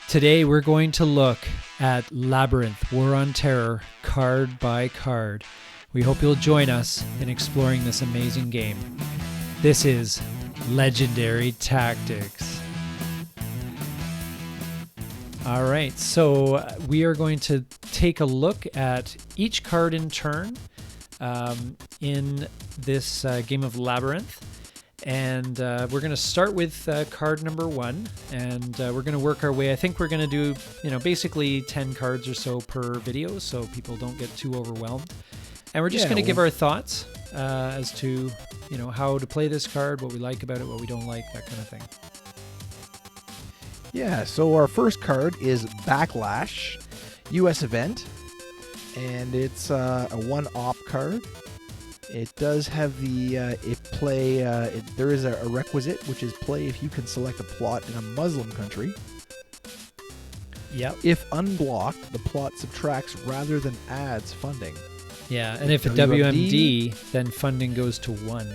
Today we're going to look at Labyrinth, War on Terror, card by card. We hope you'll join us in exploring this amazing game. This is Legendary Tactics. All right, so we are going to take a look at each card in turn in this game of Labyrinth. And we're going to start with card number 1, and we're going to work our way. I think we're going to do, basically 10 cards or so per video, so people don't get too overwhelmed. And we're just going to give our thoughts as to, how to play this card, what we like about it, what we don't like, that kind of thing. Yeah, so our first card is Backlash, US event, and it's a 1-op card. It does have the there is a requisite, which is play if you can select a plot in a Muslim country. Yep. If unblocked, the plot subtracts rather than adds funding. Yeah, and if a WMD, then funding goes to 1.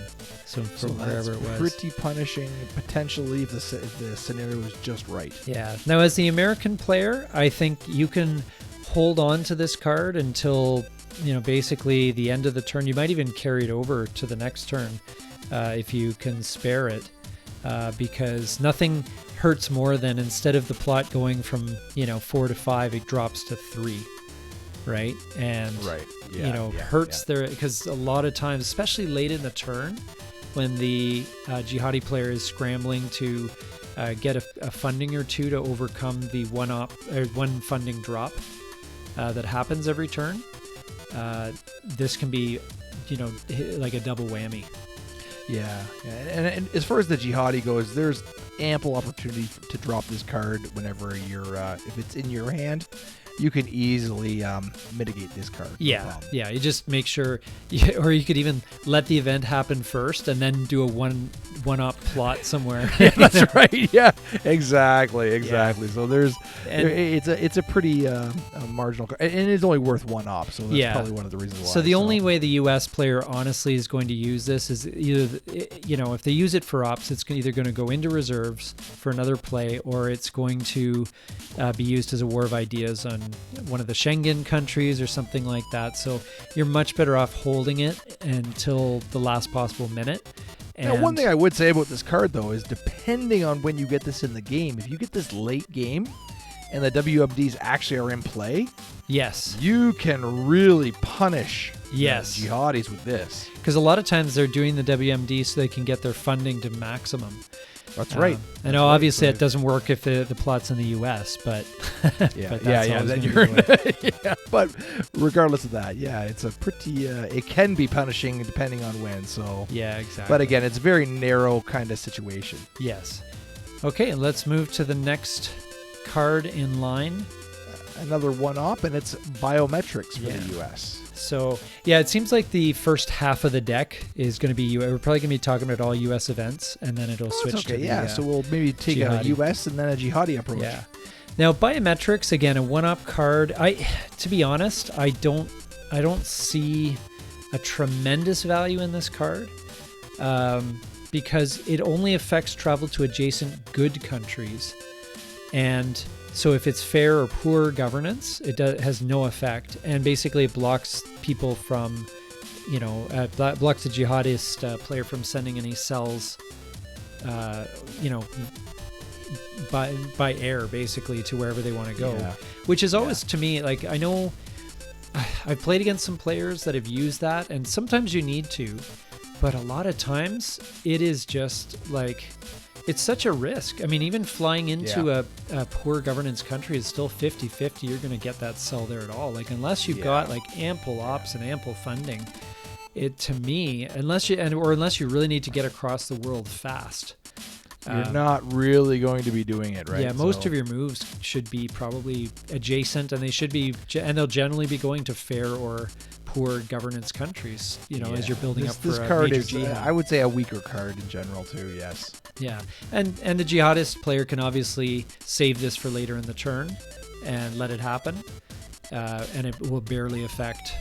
So from wherever it was. Pretty punishing, potentially, if the scenario is just right. Yeah. Now, as the American player, I think you can hold on to this card until basically the end of the turn. You might even carry it over to the next turn if you can spare it, because nothing hurts more than instead of the plot going from 4 to 5, it drops to 3, right? And hurts there, because a lot of times, especially late in the turn, when the jihadi player is scrambling to get a funding or two to overcome the one funding drop that happens every turn. This can be, like a double whammy. Yeah. And as far as the jihadi goes, there's ample opportunity to drop this card whenever you're, if it's in your hand, you can easily mitigate this card. Yeah, you just make sure, or you could even let the event happen first and then do a one-up plot somewhere. Yeah, that's right. Yeah, exactly. Yeah. So it's a pretty marginal card, and it's only worth 1-op. So that's probably one of the reasons why. So the only way the U.S. player honestly is going to use this is either, if they use it for ops, it's either going to go into reserves for another play, or it's going to be used as a war of ideas on one of the Schengen countries or something like that. So you're much better off holding it until the last possible minute. And one thing I would say about this card, though, is depending on when you get this in the game, if you get this late game and the WMDs actually are in play, yes, you can really punish jihadis with this. Because a lot of times they're doing the WMD so they can get their funding to maximum. That's right. I know, obviously, it doesn't work if the plot's in the U.S., but But regardless of that, it's a pretty. It can be punishing depending on when. So yeah, exactly. But again, it's a very narrow kind of situation. Yes. Okay, let's move to the next card in line. Another 1-op, and it's Biometrics for the U.S. So, it seems like the first half of the deck is going to be we're probably going to be talking about all U.S. events, and then it'll switch to the so we'll maybe take a U.S. and then a jihadi approach. Yeah. Now, Biometrics, again, a 1-op card. To be honest, I don't see a tremendous value in this card, because it only affects travel to adjacent good countries, and so if it's fair or poor governance, it has no effect. And basically it blocks people from, blocks the jihadist player from sending any cells, by air, basically, to wherever they want to go. Yeah. Which is always, to me, like, I know I've played against some players that have used that, and sometimes you need to. But a lot of times it is just like... It's such a risk. I mean, even flying into a poor governance country is still 50-50. You're going to get that cell there at all. Like, unless you've got like ample ops and ample funding, to me, unless you really need to get across the world fast, you're not really going to be doing it, right? Yeah, most of your moves should be probably adjacent, and they'll generally be going to fair or poor governance countries, as you're building up for this a card major is, jihad. I would say, a weaker card in general too. Yes. Yeah, and the jihadist player can obviously save this for later in the turn and let it happen, and it will barely affect,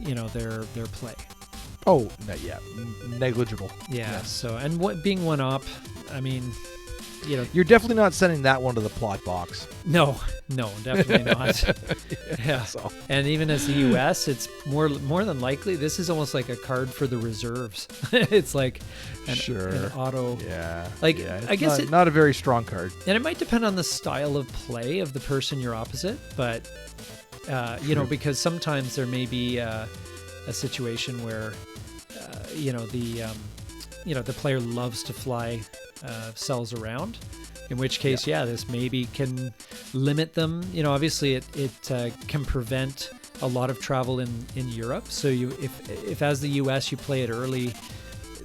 their play. Oh, negligible. Yeah. Yes. So, and being 1-op, I mean, You're definitely not sending that one to the plot box. No, definitely not. Yeah. So. And even as the U.S., it's more than likely this is almost like a card for the reserves. It's like an auto. Yeah. Like yeah, I guess not a very strong card. And it might depend on the style of play of the person you're opposite, but because sometimes there may be a situation where the player loves to fly cells around, in which case this maybe can limit them. Obviously it can prevent a lot of travel in Europe. So if as the US you play it early,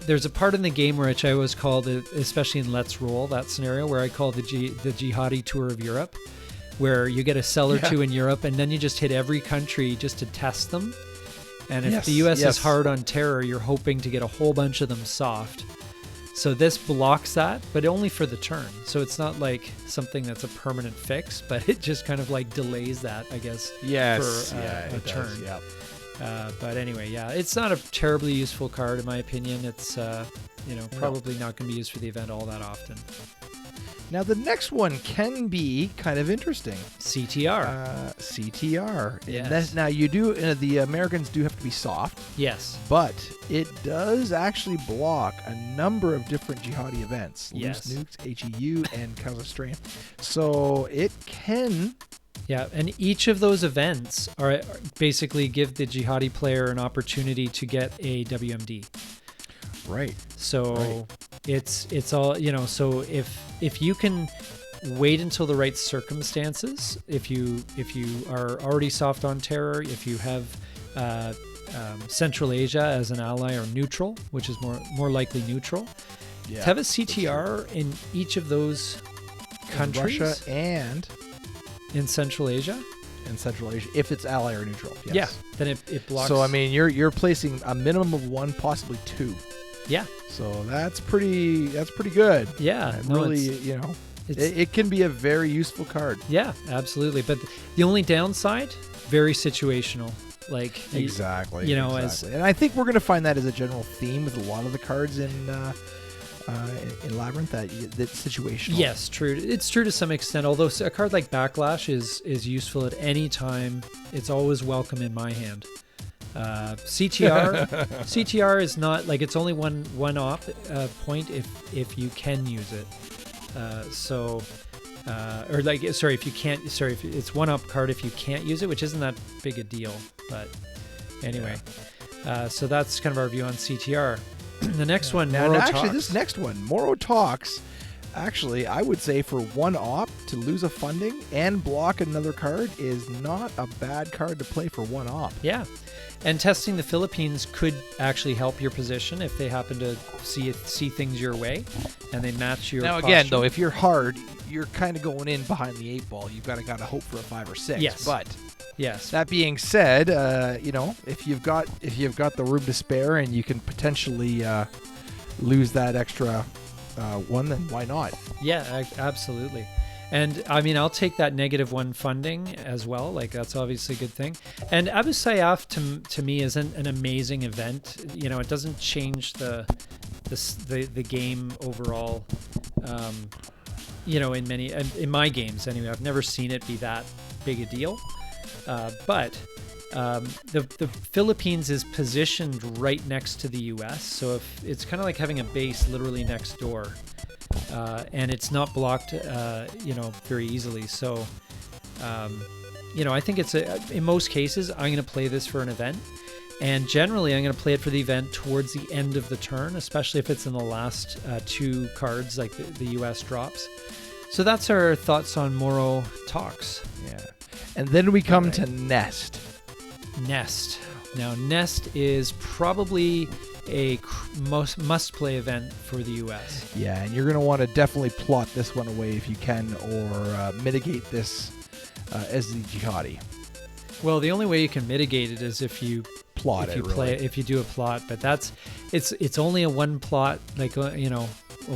there's a part in the game which I always call especially in Let's Roll, that scenario where I call the jihadi tour of Europe, where you get a cell or two in Europe and then you just hit every country just to test them. And if the US is hard on terror, you're hoping to get a whole bunch of them soft. So this blocks that, but only for the turn. So it's not like something that's a permanent fix, but it just kind of like delays that, I guess, for a turn. But anyway, it's not a terribly useful card in my opinion. It's probably not going to be used for the event all that often. Now the next one can be kind of interesting. CTR. CTR. Yes. Now you do. The Americans do have to be soft. Yes. But it does actually block a number of different jihadi events. Yes. Loose nukes, HEU, and Kazakhstan. So it can. Yeah, and each of those events are basically give the jihadi player an opportunity to get a WMD. Right. So it's all, so if you can wait until the right circumstances, if you are already soft on terror, if you have Central Asia as an ally or neutral, which is more likely neutral, to have a CTR in each of those countries. Russia and in Central Asia. In Central Asia, if it's ally or neutral. Yes. Yeah, then it blocks. So I mean, you're placing a minimum of 1, possibly 2. Yeah. So that's pretty good. Yeah. And really, it can be a very useful card. Yeah, absolutely. But the only downside, very situational. Like exactly. Exactly. And I think we're going to find that as a general theme with a lot of the cards in Labyrinth, that's situational. Yes, true. It's true to some extent. Although a card like Backlash is useful at any time. It's always welcome in my hand. CTR is not like, it's only one op point if you can use it. If it's one up card if you can't use it, which isn't that big a deal. But anyway, so that's kind of our view on CTR. The next one, Moro Talks. Actually, this next one, Moro Talks. Actually, I would say for one op to lose a funding and block another card is not a bad card to play for one op. Yeah. And testing the Philippines could actually help your position if they happen to see things your way and they match your posture. Again, though, if you're hard, you're kind of going in behind the 8 ball. You've got to hope for a 5 or 6. Yes. But yes. That being said, if you've got the room to spare and you can potentially lose that extra one, then why not? Yeah, absolutely. And I mean, I'll take that -1 funding as well. Like, that's obviously a good thing. And Abu Sayyaf to me is an amazing event. It doesn't change the game overall. In my games anyway, I've never seen it be that big a deal. But the Philippines is positioned right next to the U.S., so if it's kind of like having a base literally next door. And it's not blocked, very easily. So, I think it's in most cases, I'm going to play this for an event. And generally, I'm going to play it for the event towards the end of the turn, especially if it's in the last 2 cards, like the U.S. drops. So that's our thoughts on Moro Talks. Yeah. And then we come to Nest. Now, Nest is probably a must-play event for the U.S. Yeah, and you're going to want to definitely plot this one away if you can, or mitigate this as the jihadi. Well, the only way you can mitigate it is if you plot if you do a plot, but it's only a one plot, like a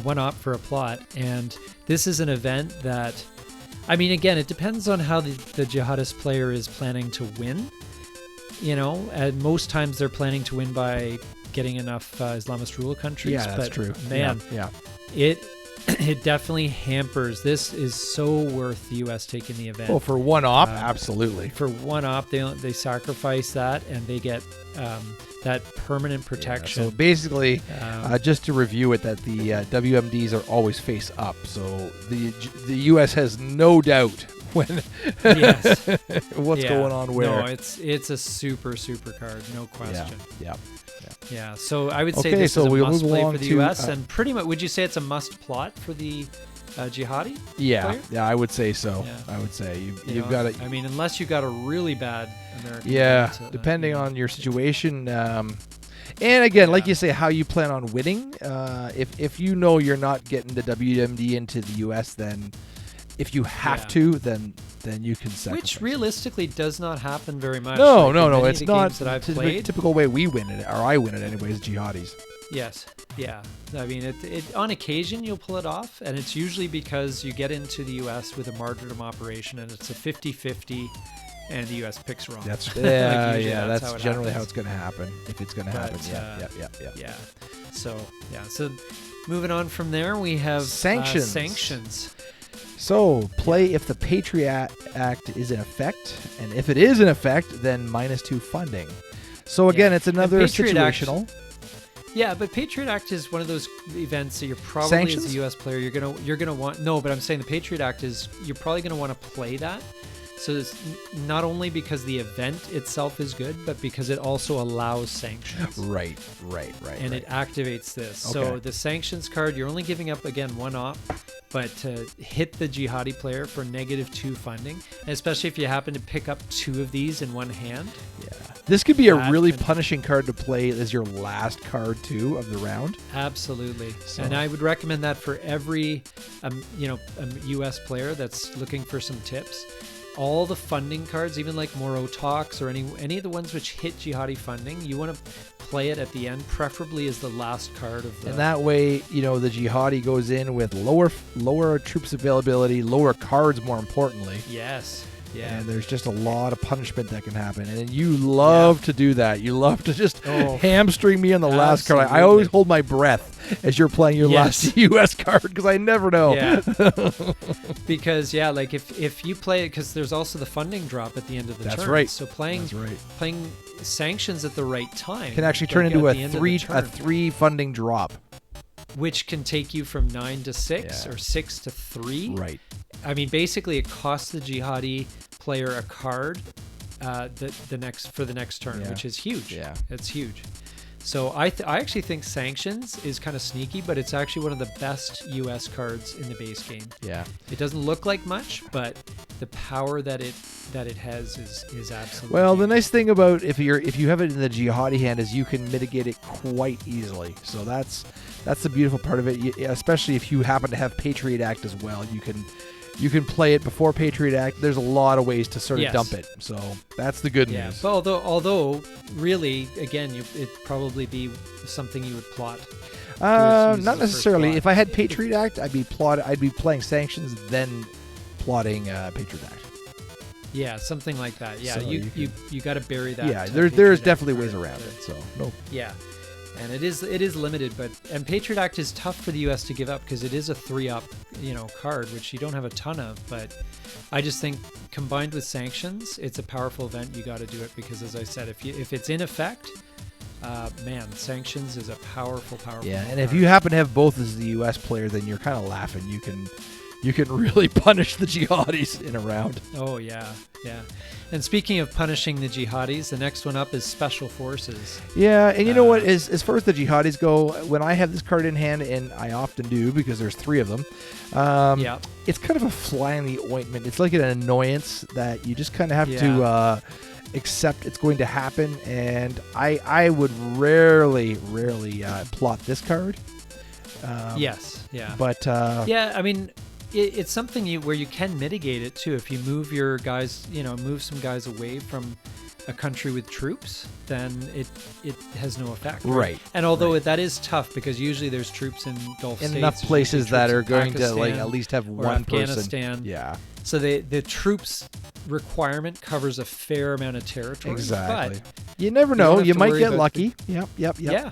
one op for a plot, and this is an event that, I mean, again, it depends on how the jihadist player is planning to win. And most times they're planning to win by getting enough Islamist rule countries. Yeah, that's true. Man, yeah. it definitely hampers. This is so worth the U.S. taking the event. Oh, for one op, absolutely. For one op, they sacrifice that, and they get that permanent protection. Yeah, so basically, just to review it, that the WMDs are always face up. So the U.S. has no doubt when what's going on where. No, it's a super card, no question. Yeah. So I would say this is a must play for the U.S. and pretty much, would you say it's a must plot for the jihadi? Yeah, player? I would say so. Yeah. I would say you've got it. I mean, unless you got a really bad American. Yeah, event, depending on your situation. And again, like you say, how you plan on winning. If you know you're not getting the WMD into the U.S., then if you have to, then you can sacrifice. Which realistically does not happen very much. No, like no, it's not that I've the played. typical way we win it, or I win it anyways, jihadis. Yes. Yeah. I mean, it on occasion you'll pull it off, and it's usually because you get into the U.S. with a martyrdom operation, and it's a 50-50, and the U.S. picks wrong. That's that's how it generally happens. how it's going to happen, if it's going to happen. Yeah. So moving on from there, we have sanctions. So, play if the Patriot Act is in effect, and if it is in effect, then -2 funding. So again, it's another situational. Yeah, but Patriot Act is one of those events that you're probably Sanctions? as a U.S. player you're gonna want. No, but I'm saying the Patriot Act is you're probably gonna want to play that. So it's not only because the event itself is good, but because it also allows sanctions. Right. And it activates this. Okay. So the sanctions card, you're only giving up, again, one op, but to hit the jihadi player for -2 funding, and especially if you happen to pick up 2 of these in one hand. Yeah. This could be a really punishing card to play as your last card, too, of the round. Absolutely. So. And I would recommend that for every U.S. player that's looking for some tips. All the funding cards, even like Moro Talks or any of the ones which hit jihadi funding, you want to play it at the end, preferably as the last card of the... And that way, the jihadi goes in with lower troops availability, lower cards, more importantly. Yes. Yeah. And there's just a lot of punishment that can happen. And you love to do that. You love to just hamstring me on the last card. I always hold my breath as you're playing your last U.S. card because I never know. Yeah. Because, like if you play it, because there's also the funding drop at the end of the turn. That's right. So playing sanctions at the right time can actually turn into a 3 funding drop. Which can take you from 9 to 6 or 6 to 3. Right. I mean, basically, it costs the jihadi player a card the next turn, which is huge. Yeah, it's huge. So I actually think sanctions is kind of sneaky, but it's actually one of the best U.S. cards in the base game. Yeah, it doesn't look like much, but the power that it has is absolutely. Well, the nice thing about if you have it in the jihadi hand is you can mitigate it quite easily. So that's the beautiful part of it, especially if you happen to have Patriot Act as well. You can play it before Patriot Act. There's a lot of ways to sort of dump it. So that's the good news. But although really, again, it'd probably be something you would plot. Not necessarily. If I had Patriot Act, I'd be playing sanctions, then plotting Patriot Act. Yeah, something like that. Yeah, so you got to bury that. Yeah, there's definitely ways around it. So no. Yeah. And it is limited, and Patriot Act is tough for the U.S. to give up because it is a 3-up, card, which you don't have a ton of. But I just think combined with sanctions, it's a powerful event. You got to do it because, as I said, if it's in effect, sanctions is a powerful. Yeah, and if you happen to have both as the U.S. player, then you're kind of laughing. You can really punish the jihadis in a round. Oh yeah. And speaking of punishing the jihadis, the next one up is Special Forces. Yeah, and you know what? As far as the jihadis go, when I have this card in hand, and I often do because there's 3 of them, it's kind of a fly in the ointment. It's like an annoyance that you just kind of have to accept it's going to happen. And I would rarely plot this card. Yes. Yeah. But I mean, it's something where you can mitigate it too. If you move your guys, move some guys away from a country with troops, then it has no effect. Right. And although that is tough because usually there's troops in Gulf states, enough places that are going to Pakistan, at least have one Afghanistan. person. Yeah. So the troops requirement covers a fair amount of territory. Exactly. But You never know. You might get lucky. Yep. Yeah.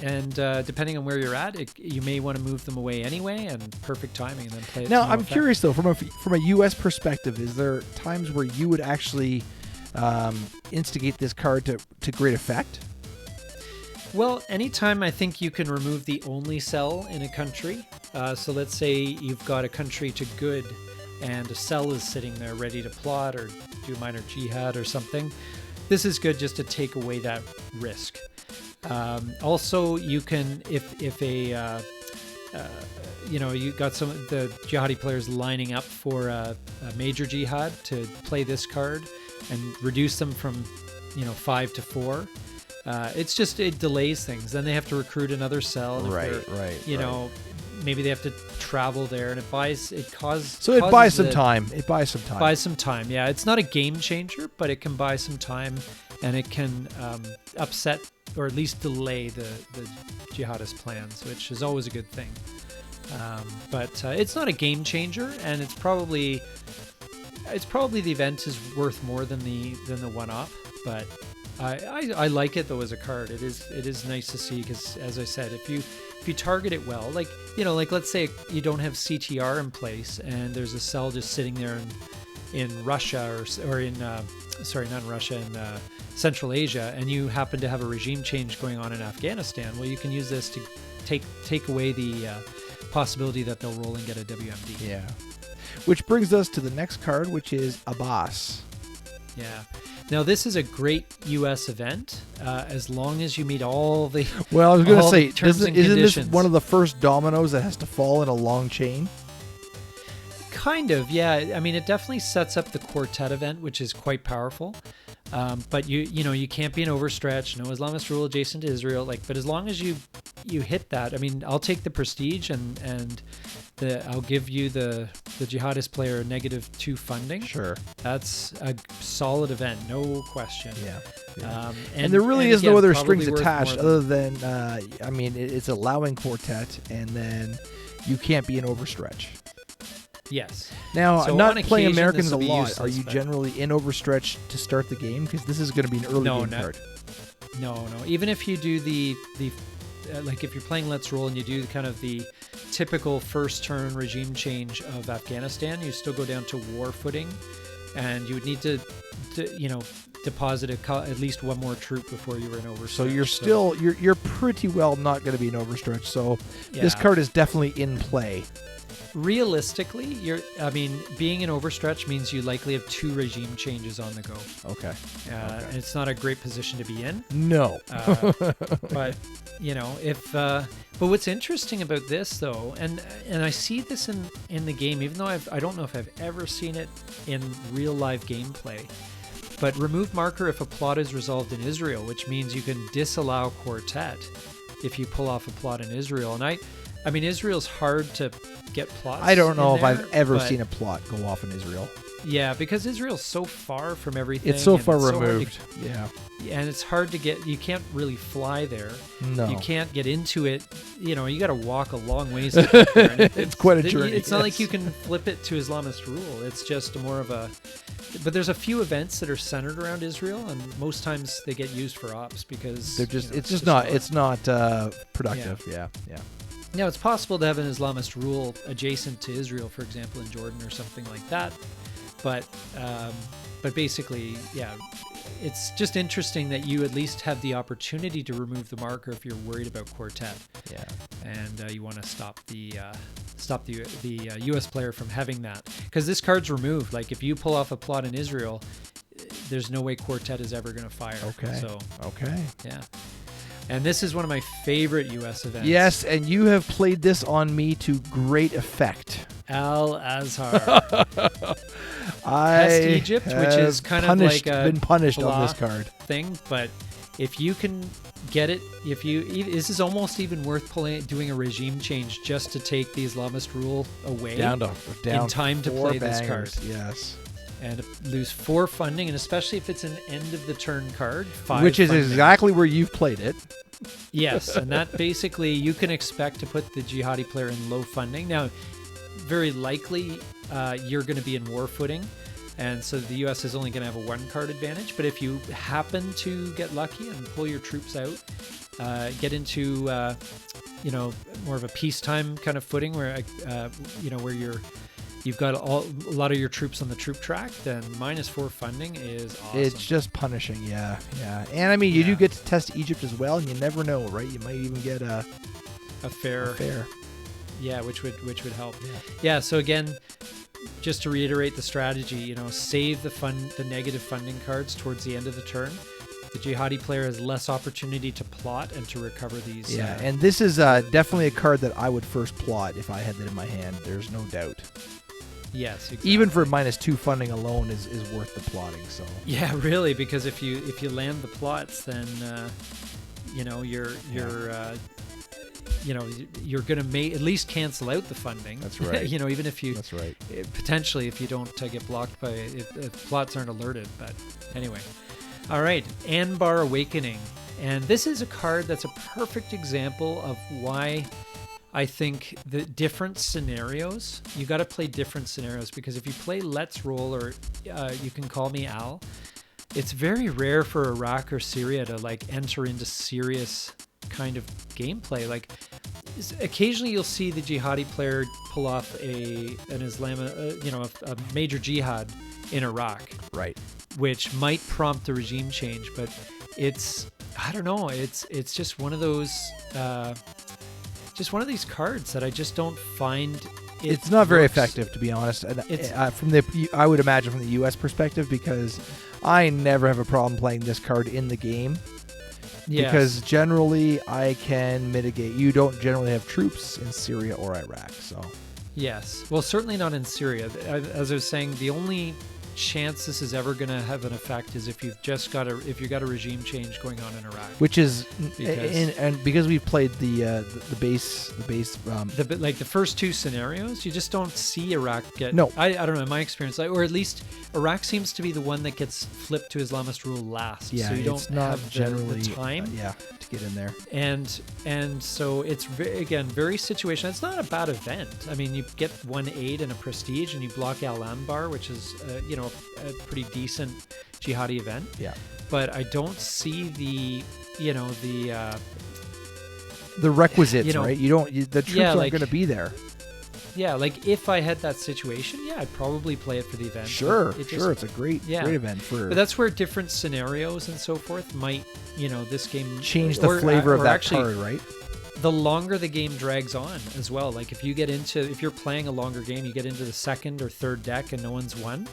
And depending on where you're at, you may want to move them away anyway, and perfect timing, and then play it. Now, I'm curious though, from a U.S. perspective, is there times where you would actually instigate this card to great effect? Well, anytime I think you can remove the only cell in a country. So let's say you've got a country to good, and a cell is sitting there ready to plot or do minor jihad or something. This is good just to take away that risk. Also, you can, if a you got some of the jihadi players lining up for a major jihad, to play this card and reduce them from 5 to 4. It delays things. Then they have to recruit another cell. And maybe they have to travel there, and it buys some time. Yeah, it's not a game changer, but it can buy some time, and it can upset or at least delay the jihadist plans, which is always a good thing. But it's not a game changer, and it's probably the event is worth more than the one-off. But I like it though as a card. It is nice to see, because as I said, if you target it well, like let's say you don't have CTR in place and there's a cell just sitting there in Russia or in not Russia, in Central Asia, and you happen to have a regime change going on in Afghanistan, well, you can use this to take away the possibility that they'll roll and get a WMD. Yeah. Which brings us to the next card, which is Abbas. Yeah. Now, this is a great U.S. event, as long as you meet all the Well, I was going to say, isn't this one of the first dominoes that has to fall in a long chain? Kind of, yeah. I mean, it definitely sets up the quartet event, which is quite powerful. But you can't be an overstretch. No Islamist rule adjacent to Israel. But as long as you hit that, I mean, I'll take the prestige and I'll give you the jihadist player -2 funding. Sure, that's a solid event, no question. Yeah. And there really is no other strings attached other than it's allowing quartet, and then you can't be an overstretch. Yes. Now, so not playing Americans a lot, are you generally in overstretch to start the game? Because this is going to be an early game card. No. Even if you do the if you're playing Let's Roll and you do kind of the typical first turn regime change of Afghanistan, you still go down to war footing, and you would need to deposit at least one more troop before you were in overstretch. So you're pretty well not going to be in overstretch. So this card is definitely in play. Realistically, being in overstretch means you likely have 2 regime changes on the go. Okay. And it's not a great position to be in. No. But but what's interesting about this though, and I see this in the game, even though I don't know if I've ever seen it in real live gameplay. But remove marker if a plot is resolved in Israel, which means you can disallow quartet if you pull off a plot in Israel. And I mean, Israel's hard to get plots. I don't know if I've ever seen a plot go off in Israel. Yeah, because Israel's so far from everything. It's so far removed. And it's hard to get. You can't really fly there. No. You can't get into it. You got to walk a long ways to get there. And it's quite a journey. It's not like you can flip it to Islamist rule. It's just more of a. But there's a few events that are centered around Israel, and most times they get used for ops because they're just. It's not productive. Yeah. Now, it's possible to have an Islamist rule adjacent to Israel, for example, in Jordan or something like that. But basically, yeah, it's just interesting that you at least have the opportunity to remove the marker if you're worried about quartet. Yeah. And you want to stop the U.S. player from having that. Because this card's removed. Like, if you pull off a plot in Israel, there's no way quartet is ever going to fire. Okay. Yeah. And this is one of my favorite U.S. events. Yes, and you have played this on me to great effect. Al-Azhar. Pest Egypt, which is kind of like been punished on this card thing, but if you can get it, this is almost even worth doing a regime change just to take the Islamist rule away down in time to play this card. Yes. And lose 4 funding, and especially if it's an end of the turn card, 5 which is funding. exactly where you've played it. Yes, and that basically you can expect to put the jihadi player in low funding. Now, very likely you're going to be in war footing, And so the U.S. is only going to have a 1-card advantage. But if you happen to get lucky and pull your troops out, get into more of a peacetime kind of footing where where you've got a lot of your troops on the troop track, then -4 funding is awesome. It's just punishing, yeah. And I mean, you do get to test Egypt as well, and you never know, right? You might even get a fair. Yeah, which would help. Yeah. So again, just to reiterate the strategy, save the negative funding cards towards the end of the turn. The jihadi player has less opportunity to plot and to recover these. Yeah, and this is definitely a card that I would first plot if I had that in my hand. There's no doubt. Yes, exactly. Even for -2 funding alone is worth the plotting. So yeah, really, because if you land the plots, then you're going to at least cancel out the funding. That's right. Even if you that's right. Potentially if you don't get blocked by if plots aren't alerted. But anyway, all right, Anbar Awakening, and this is a card that's a perfect example of why I think the different scenarios, you got to play different scenarios, because if you play Let's Roll or You Can Call Me Al, it's very rare for Iraq or Syria to enter into serious kind of gameplay. Occasionally you'll see the jihadi player pull off a major jihad in Iraq, right, which might prompt a regime change, but I don't know, it's just one of those one of these cards that I just don't find it's not very effective, to be honest. I would imagine from the U.S. perspective, because I never have a problem playing this card in the game. Yes. Because generally I can mitigate. You don't generally have troops in Syria or Iraq, so. Yes. Well, certainly not in Syria. As I was saying, the only chance this is ever going to have an effect is if you've got a regime change going on in Iraq, which is because we've played the base the first two scenarios, you just don't see Iraq get. No, I don't know, in my experience, or at least Iraq seems to be the one that gets flipped to Islamist rule last. Yeah, so you don't have generally the time. To get in there. And so it's very situational. It's not a bad event. I mean, you get 1 aid and a prestige, and you block Al-Anbar, which is a pretty decent jihadi event. Yeah. But I don't see the requisites, right? The troops aren't going to be there. Yeah, if I had that situation, I'd probably play it for the event. Sure, it's a great event for. But that's where different scenarios and so forth might, this game change the flavor of that card, right? The longer the game drags on as well. If you're playing a longer game, you get into the second or third deck and no one's won.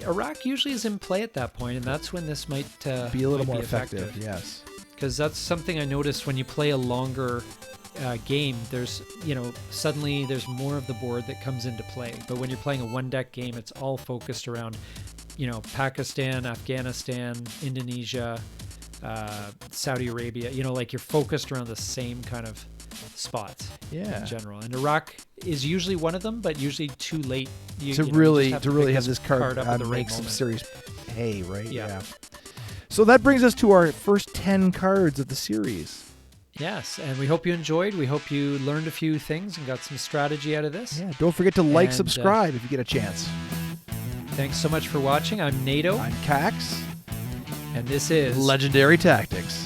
Iraq usually is in play at that point, and that's when this might be a little more effective. Yes, because that's something I noticed when you play a longer game. There's suddenly there's more of the board that comes into play. But when you're playing a 1-deck game, it's all focused around Pakistan, Afghanistan, Indonesia, Saudi Arabia. You're focused around the same kind of spots in general. And Iraq is usually one of them, but usually too late to really have this card up at the right make some moment. Serious hay, right? Yeah. So that brings us to our first 10 cards of the series. Yes, and we hope you enjoyed. We hope you learned a few things and got some strategy out of this. Yeah, don't forget to subscribe if you get a chance. Thanks so much for watching. I'm NATO. I'm Cax. And this is Legendary Tactics.